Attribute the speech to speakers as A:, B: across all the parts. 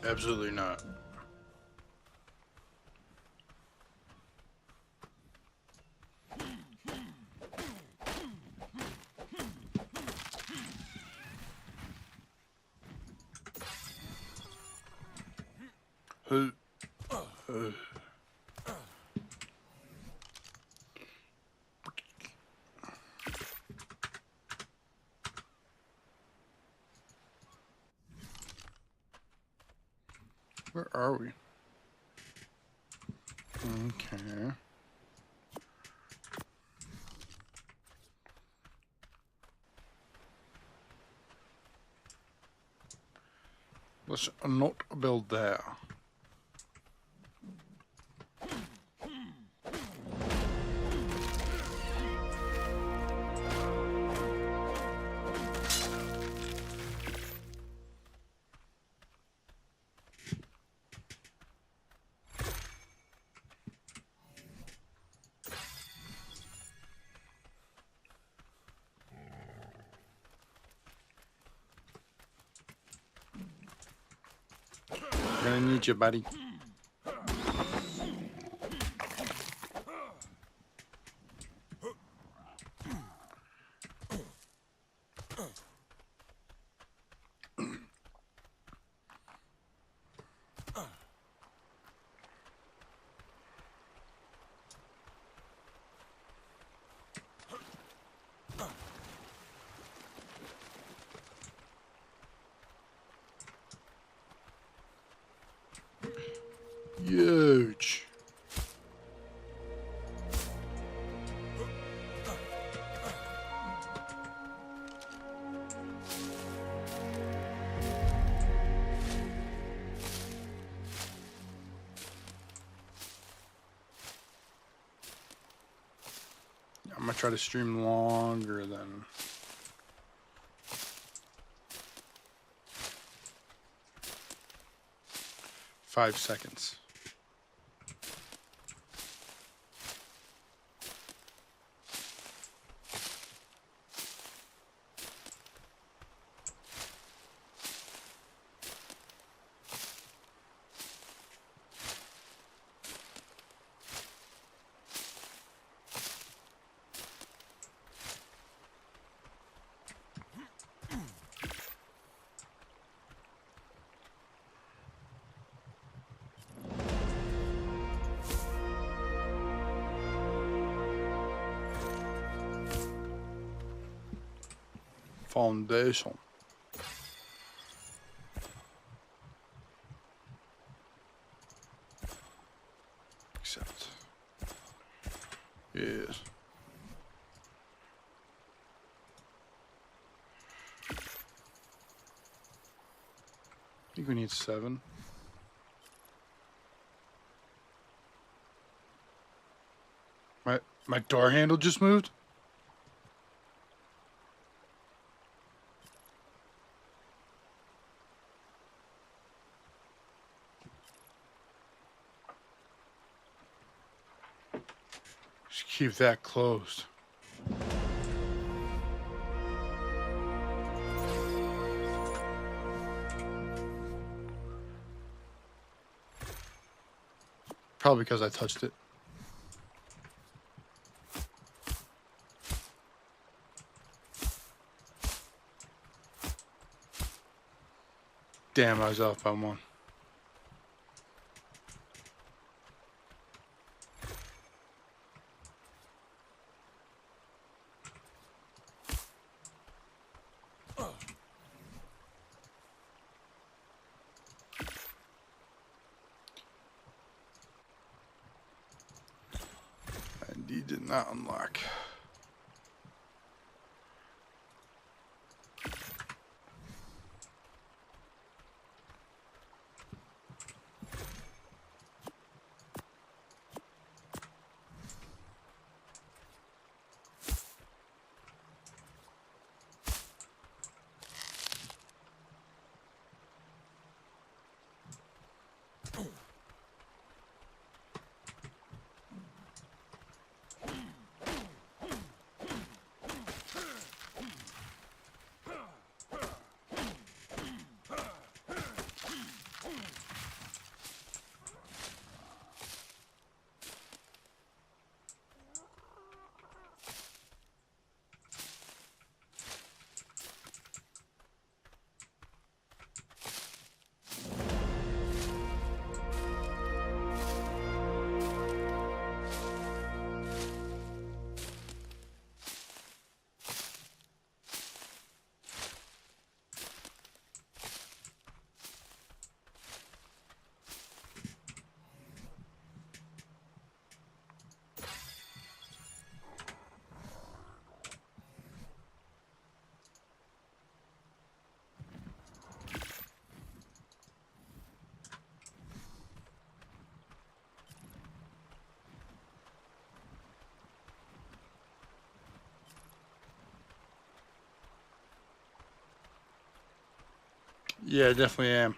A: Absolutely not. Who? Where are we? Okay. Let's not build there. Gonna need you, buddy. Huge. I'm gonna try to stream longer than 5 seconds. Foundation. Accept. Yes. I think we need 7. My door handle just moved? Just keep that closed. Probably because I touched it. Damn, I was off by 1. And he did not unlock. Yeah, I definitely am.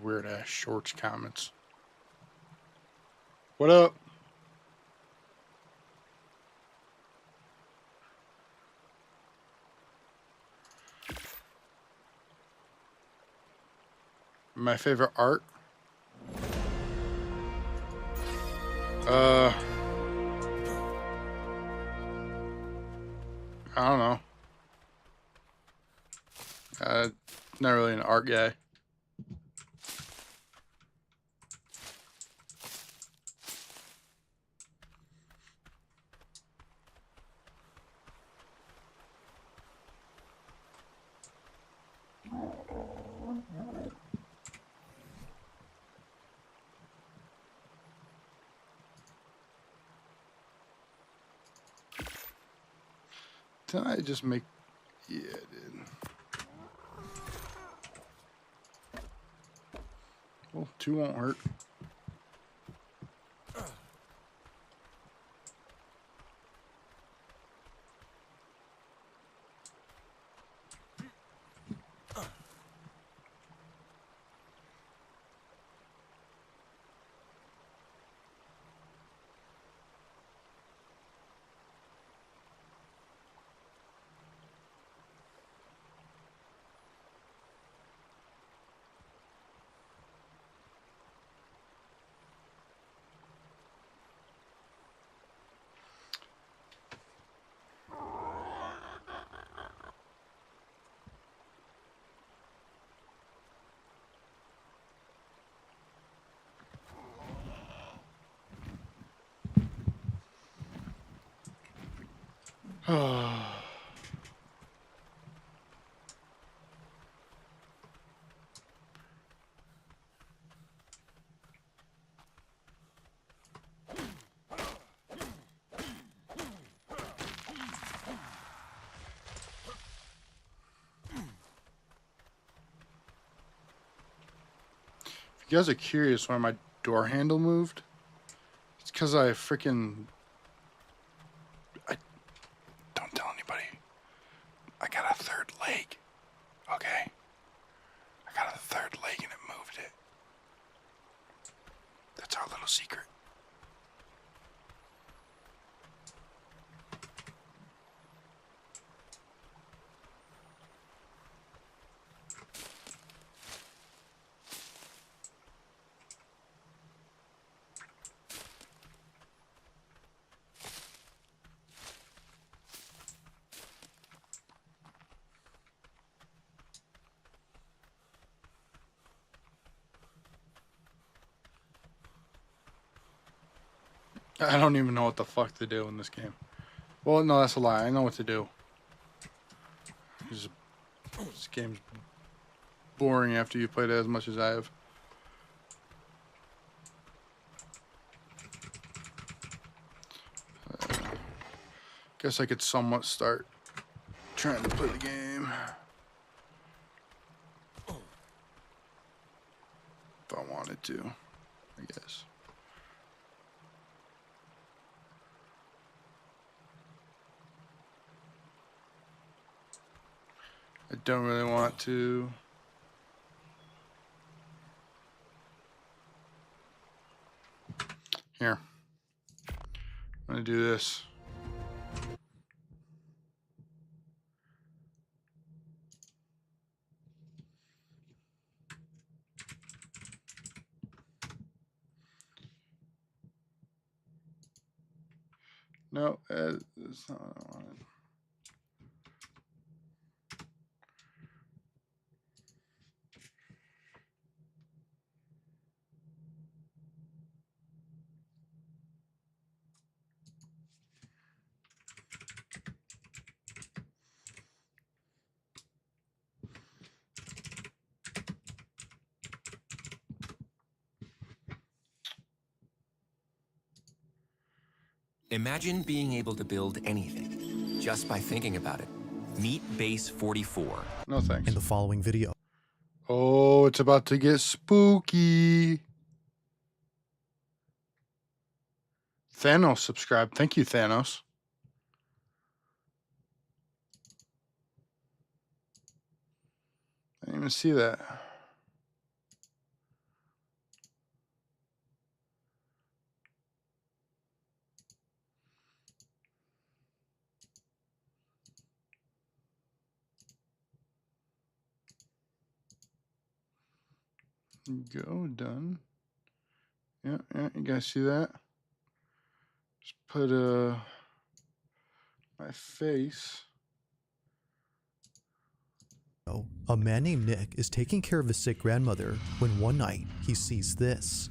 A: Weird ass shorts comments. What up? My favorite art? I don't know. Not really an art guy. Didn't I just make... Yeah, I did. Well, 2 won't hurt. If you guys are curious why my door handle moved, it's because I freaking... Don't tell anybody. I got a 3rd leg. Okay? I got a 3rd leg and it moved it. That's our little secret. I don't even know what the fuck to do in this game. Well, no, that's a lie. I know what to do. This game's boring after you played it as much as I have. Guess I could somewhat start trying to play the game. If I wanted to, I guess. I don't really want to. Here. I'm gonna do this. No, that's not what I wanted.
B: Imagine being able to build anything just by thinking about it. Meet Base 44.
A: No thanks.
C: In the following video.
A: Oh, it's about to get spooky. Thanos subscribed. Thank you, Thanos. I didn't even see that. Go, done. Yeah, you guys see that? Just put my face.
C: A man named Nick is taking care of his sick grandmother when one night he sees this.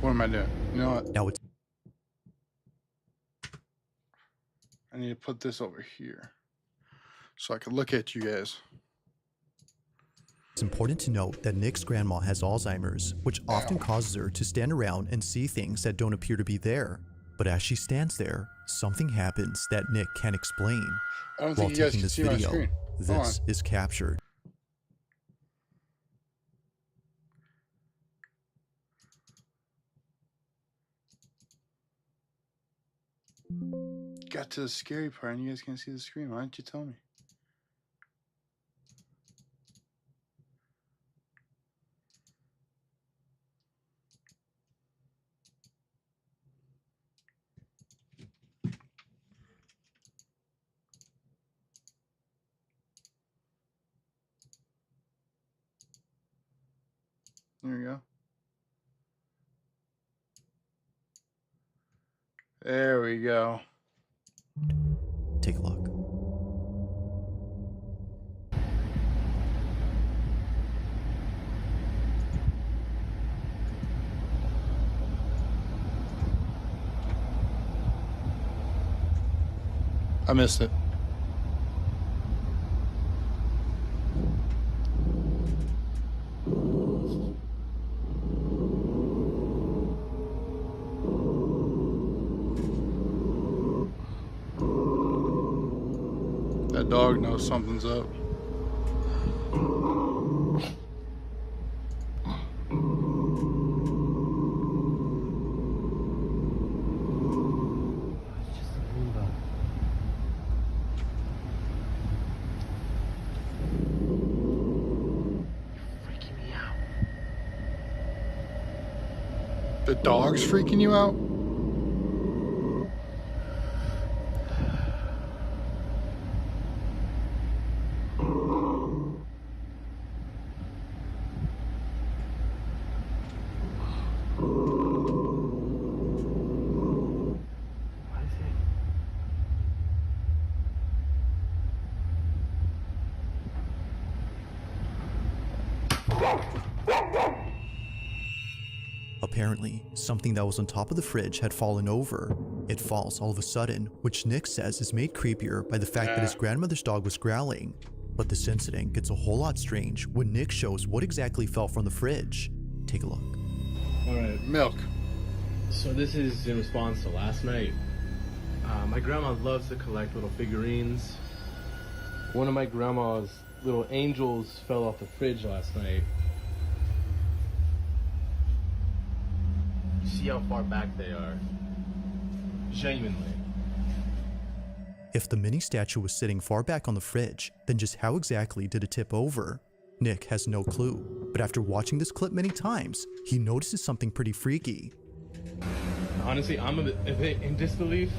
A: What am I doing? You know what?
C: Now it's
A: I need to put this over here so I can look at you guys.
C: important to note that Nick's grandma has Alzheimer's, which often causes her to stand around and see things that don't appear to be there. But as she stands there, something happens that Nick can't explain.
A: I don't
C: While
A: think you guys
C: taking
A: can
C: this
A: see my
C: video,
A: screen. Hold
C: this is captured.
A: Got to the scary part and you guys can't see the screen. Why didn't you tell me? There we go. There we go.
C: Take a look.
A: I missed it. That dog knows something's up. The dog's freaking you out?
C: Apparently, something that was on top of the fridge had fallen over. It falls all of a sudden, which Nick says is made creepier by the fact that his grandmother's dog was growling. But this incident gets a whole lot strange when Nick shows what exactly fell from the fridge. Take a look.
D: Alright,
A: Milk.
D: so this is in response to last night. My grandma loves to collect little figurines. One of my grandma's little angels fell off the fridge last night. See how far back they are. Genuinely.
C: If the mini statue was sitting far back on the fridge, then just how exactly did it tip over? Nick has no clue, but after watching this clip many times, he notices something pretty freaky.
D: Honestly, I'm a bit in disbelief.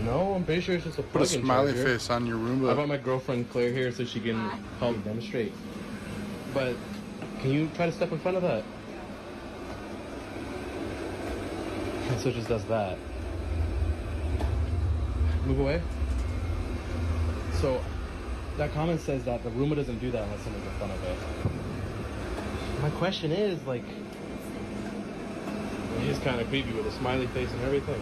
D: No, I'm pretty sure it's just a
A: Put a
D: plug-in
A: smiley
D: charger.
A: face on your
D: I brought
A: Roomba.
D: my girlfriend Claire here so she can help demonstrate. But can you try to step in front of that? And so it just does that. Move away. So that comment says that the Roomba doesn't do that unless someone's in front of it. My question is, like, it is kind of creepy with a smiley face and everything.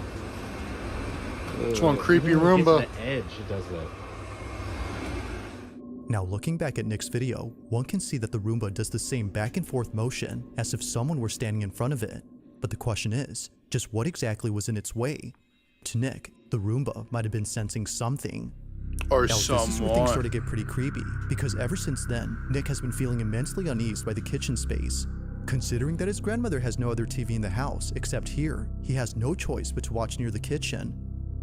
A: It's one creepy
D: Even when it
A: Roomba.
D: gets to the edge, it does that.
C: Now looking back at Nick's video, one can see that the Roomba does the same back and forth motion as if someone were standing in front of it. But the question is, just what exactly was in its way? To Nick, the the Roomba might have been sensing something.
A: Or
C: Now, this is where things
A: someone.
C: start to get pretty creepy, because ever since then, Nick has been feeling immensely uneasy by the kitchen space. Considering that his grandmother has no other TV in the house except here, he has no choice but to watch near the kitchen.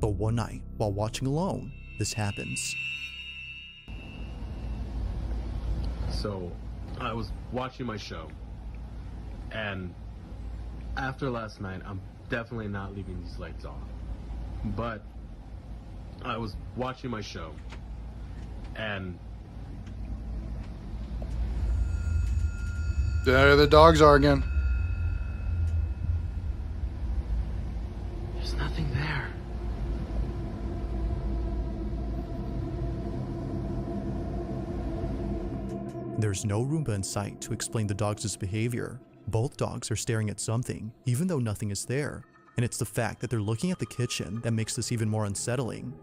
C: But one night, while watching alone, this happens.
D: So, I was watching my show, and after last night, I'm definitely not leaving these lights off. But I was watching my show, and
A: There the dogs are again.
D: there's nothing there.
C: There's no Roomba in sight to explain the dogs' behavior. Both dogs are staring at something, even though nothing is there. And it's the fact that they're looking at the kitchen that makes this even more unsettling.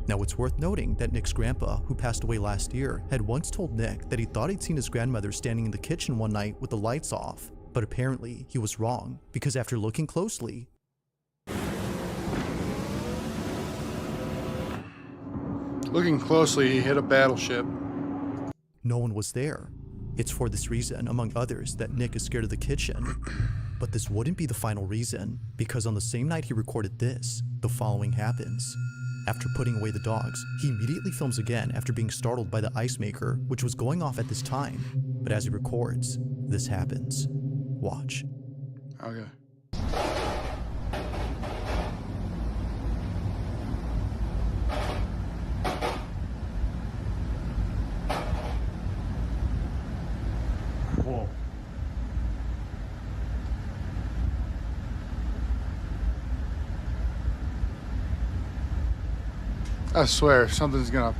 C: Now, it's worth noting that Nick's grandpa, who passed away last year, had once told Nick that he thought he'd seen his grandmother standing in the kitchen one night with the lights off. But apparently, he was wrong, because after looking closely,
A: Looking closely, he hit a battleship.
C: no one was there. It's for this reason, among others, that Nick is scared of the kitchen. But this wouldn't be the final reason, because on the same night he recorded this, the following happens. After putting away the dogs, he immediately films again after being startled by the ice maker, which was going off at this time. But as he records, this happens. Watch.
A: Okay.
D: Whoa.
A: I swear, something's gonna...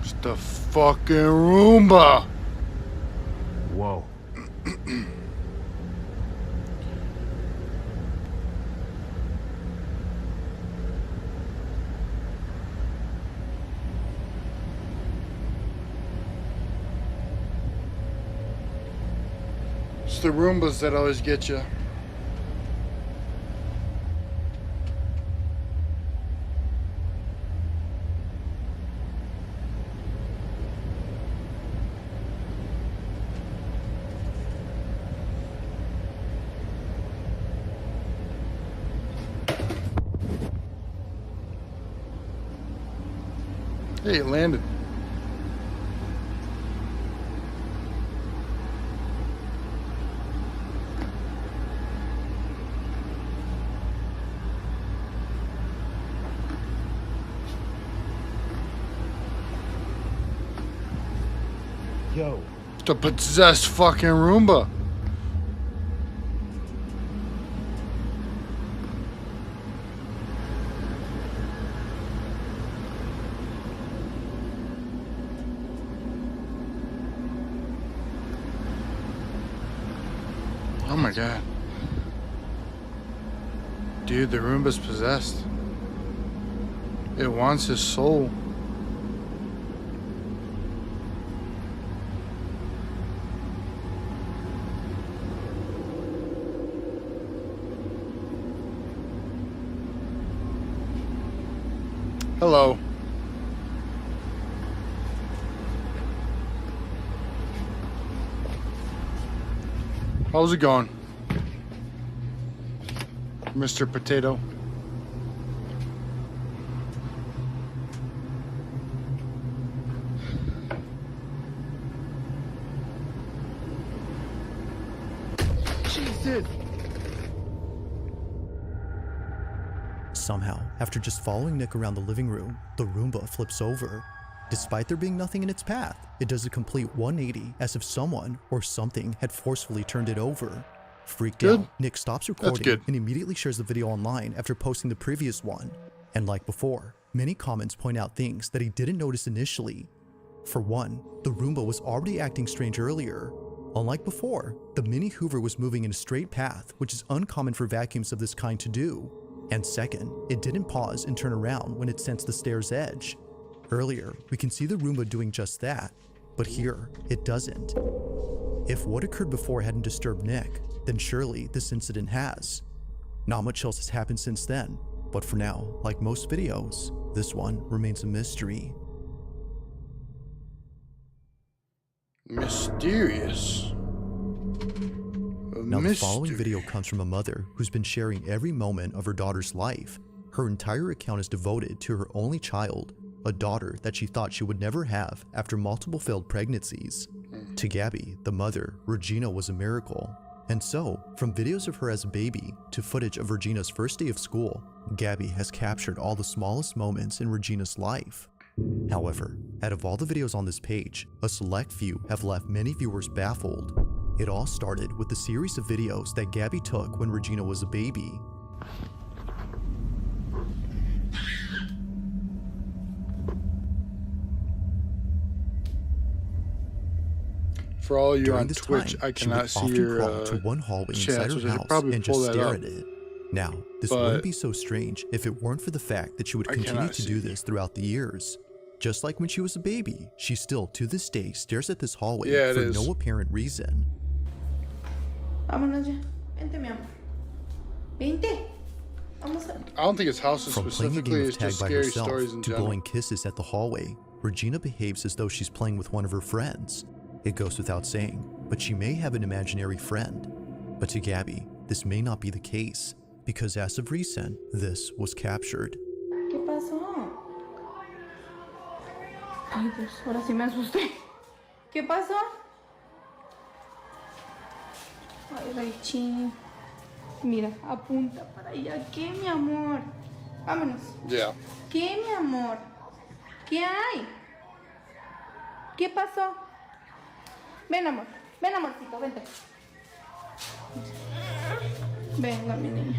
A: It's the fucking Roomba!
D: Whoa.
A: It's the Roombas that always get you. Hey, it landed.
D: Yo.
A: It's a possessed fucking Roomba. Oh my god. Dude, the Roomba's possessed. It wants his soul. Hello. How's it going, Mr. Potato?
D: Jesus.
C: Somehow, after just following Nick around the living room, the Roomba flips over. Despite there being nothing in its path, it does a complete 180 as if someone or something had forcefully turned it over. Freaked
A: Good.
C: out, Nick stops
A: That's
C: recording
A: good.
C: and immediately shares the video online after posting the previous one. And like before, many comments point out things that he didn't notice initially. For one, the Roomba was already acting strange earlier. Unlike before, the Mini Hoover was moving in a straight path, which is uncommon for vacuums of this kind to do. And second, it didn't pause and turn around when it sensed the stair's edge. Earlier, we can see the Roomba doing just that, but here, it doesn't. If what occurred before hadn't disturbed Nick, then surely this incident has. Not much else has happened since then, but for now, like most videos, this one remains a mystery.
A: Mysterious.
C: Now, the following video comes from a mother who's been sharing every moment of her daughter's life. Her entire account is devoted to her only child, a daughter that she thought she would never have after multiple failed pregnancies. To Gabby, the mother, Regina was a miracle. And so, from videos of her as a baby to footage of Regina's first day of school, Gabby has captured all the smallest moments in Regina's life. However, out of all the videos on this page, a select few have left many viewers baffled. It all started with a series of videos that Gabby took when Regina was a baby.
A: For all you
C: During
A: on
C: this
A: Twitch,
C: time,
A: I
C: she would
A: cannot see
C: often
A: your
C: crawl to one hallway inside
A: chat, so
C: her
A: they could
C: house
A: probably
C: and
A: pull
C: just
A: that
C: stare
A: up.
C: at it. Now, this
A: But
C: wouldn't be so strange if it weren't for the fact that she would
A: I
C: continue
A: cannot
C: to
A: see.
C: do this throughout the years. Just like when she was a baby, she still, to this day, stares at this hallway
A: Yeah, it
C: for
A: is.
C: no apparent reason.
E: Vámonos ya. Vente, mi amor. Vente. Vamos a...
A: I don't think it's houses
C: From playing a
A: specifically,
C: game of
A: it's
C: tag
A: just
C: by
A: scary
C: herself
A: stories in
C: to
A: general.
C: blowing kisses at the hallway, Regina behaves as though she's playing with one of her friends. It goes without saying, but she may have an imaginary friend. But to Gabby, this may not be the case, because as of recent, this was captured.
E: ¿Qué pasó? Ay, Dios, ahora sí me asusté. ¿Qué pasó? Ay, Raichín. Mira, apunta para allá. ¿Qué, mi amor? Vámonos.
A: Yeah.
E: ¿Qué, mi amor? ¿Qué hay? ¿Qué pasó? Ven, amor. Ven, amorcito, vente. Venga, mi niña.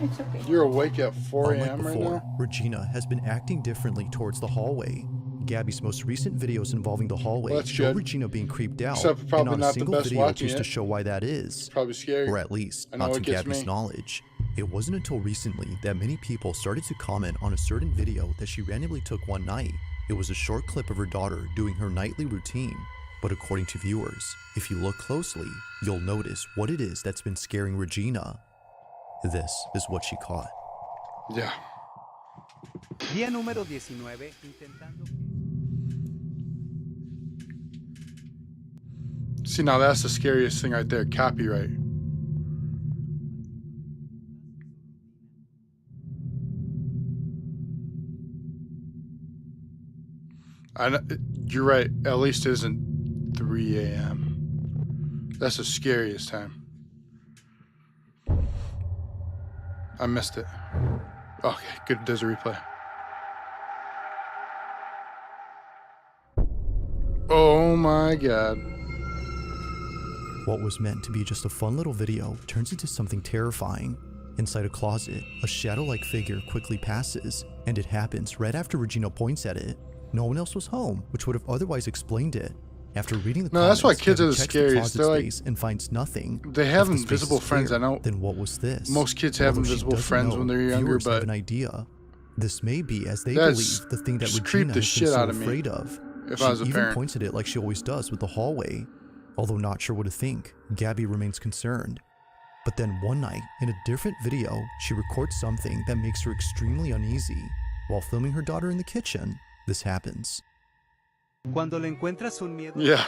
E: It's okay.
A: You're awake at 4
C: Unlike
A: a.m. right
C: before,
A: now?
C: Regina has been acting differently towards the hallway. Gabby's most recent videos involving the hallway
A: Well, that's
C: show
A: good.
C: Regina being creeped out,
A: Except probably
C: and
A: not
C: not a
A: the
C: single
A: best
C: video
A: watching
C: appears to
A: it.
C: show why that is.
A: Probably scary.
C: Or at least,
A: I know
C: not to
A: it gets
C: Gabby's
A: me.
C: knowledge. It wasn't until recently that many people started to comment on a certain video that she randomly took one night. It was a short clip of her daughter doing her nightly routine. But according to viewers, if you look closely, you'll notice what it is that's been scaring Regina. This is what she caught.
A: Yeah.
F: Día número 19, intentando...
A: See, now that's the scariest thing right there. Copyright. You're right. At least it isn't 3 a.m. That's the scariest time. I missed it. Okay, good. There's a replay. Oh my god.
C: What was meant to be just a fun little video turns into something terrifying. Inside a closet, a shadow-like figure quickly passes, and it happens right after Regina points at it. No one else was home, which would have otherwise explained it. After reading the
A: No, that's
C: comments,
A: why kids
C: Gabby
A: are the
C: checks
A: scariest.
C: closet
A: They're like-
C: space and finds nothing.
A: They have
C: If the space
A: invisible
C: is
A: friends,
C: clear,
A: I know.
C: Then what was this?
A: Most kids have
C: Although she
A: invisible
C: doesn't
A: friends
C: know,
A: when they're younger,
C: viewers have
A: but
C: an idea. This may be, as they
A: That's
C: believe, the thing that
A: just
C: Regina
A: creeped the
C: has
A: shit
C: been so
A: out of me
C: afraid of.
A: if
C: She
A: I was a
C: even
A: parent.
C: points at it like she always does with the hallway. Although not sure what to think, Gabby remains concerned. But then one night, in a different video, she records something that makes her extremely uneasy. While filming her daughter in the kitchen, this happens.
F: Cuando le encuentras un miedo...
A: Yeah.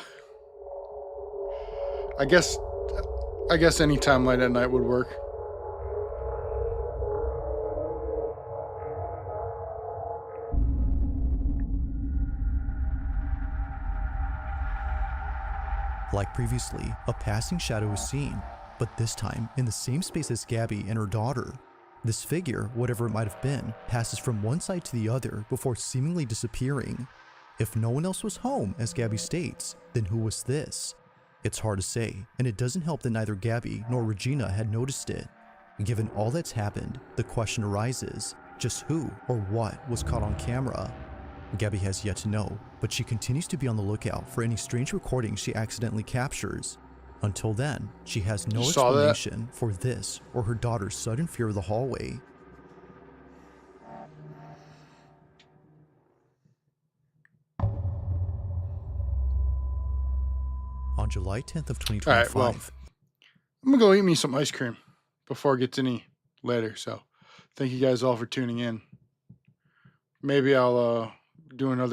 A: I guess any time late at night would work.
C: Like previously, a passing shadow is seen, but this time in the same space as Gabby and her daughter. This figure, whatever it might have been, passes from one side to the other before seemingly disappearing. If no one else was home, as Gabby states, then who was this? It's hard to say, and it doesn't help that neither Gabby nor Regina had noticed it. Given all that's happened, the question arises, just who or what was caught on camera? Gabby has yet to know, but she continues to be on the lookout for any strange recordings she accidentally captures. Until then, she has no
A: You saw that?
C: explanation for this or her daughter's sudden fear of the hallway. On July 10th of 2025,
A: Alright, well, I'm gonna go eat me some ice cream before it gets any later. So thank you guys all for tuning in. Maybe I'll do another